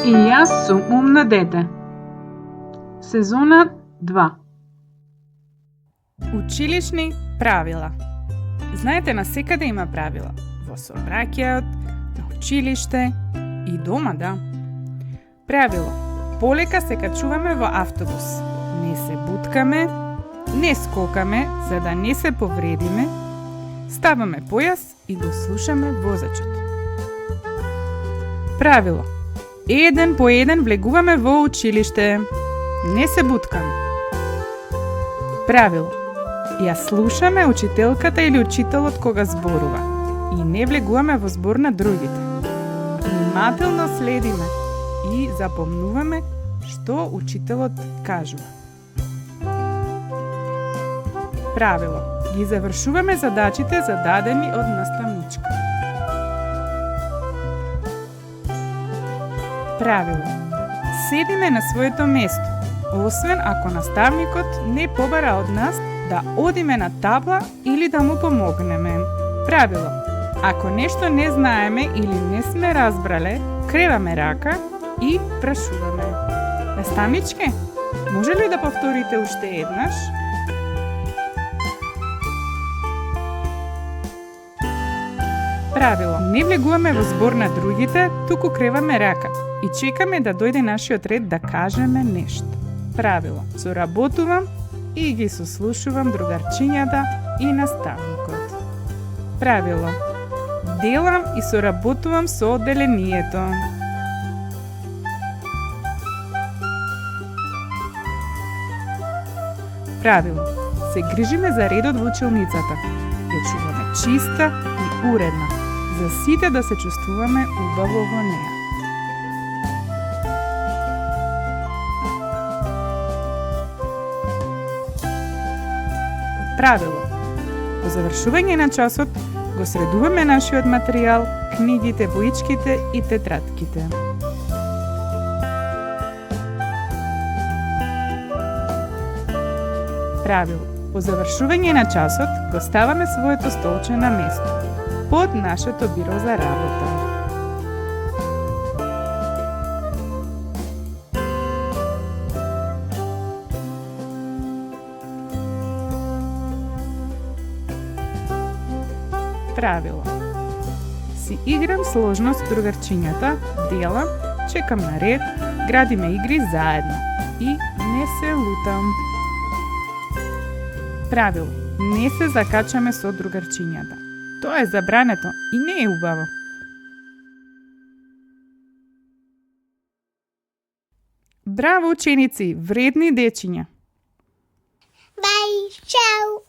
И јас сум умно дете. Сезона 2. Училишни правила. Знаете, насекаде има правила. Во сообраќајот, на училиште и дома, да. Правило. Полека се качуваме во автобус. Не се буткаме, не скокаме за да не се повредиме, ставаме појас и го слушаме возачот. Правило. Еден по еден влегуваме во училиште. Не се буткаме. Правило. Ја слушаме учителката или учителот кога зборува и не влегуваме во збор на другите. Внимателно следиме и запомнуваме што учителот кажува. Правило. Ги завршуваме задачите зададени од наставничка. Правило. Седиме на своето место, освен ако наставникот не побара од нас да одиме на табла или да му помогнеме. Правило. Ако нешто не знаеме или не сме разбрале, креваме рака и прашуваме. Наставничке, може ли да повторите уште еднаш? Правило. Не влегуваме во збор на другите, туку креваме рака и чекаме да дојде нашиот ред да кажеме нешто. Правило. Соработувам и ги сослушувам другарчињата и наставникот. Правило. Делам и соработувам со одделението. Правило. Се грижиме за редот во училницата. Ја чуваме чиста и уредна, за сите да се чувствуваме убаво во неа. Правило. По завршување на часот го средуваме нашиот материјал, книгите, боичките и тетратките. Правило. По завршување на часот го ставаме своето столче на место, под нашето биро за работа. Правило. Си играм сложно с другарчињата, делам, чекам на ред, градиме игри заедно и не се лутам. Правило. Не се закачаме со другарчињата. Тоа е забрането и не е убаво. Браво, ученици, вредни дечиња! Бај, чао!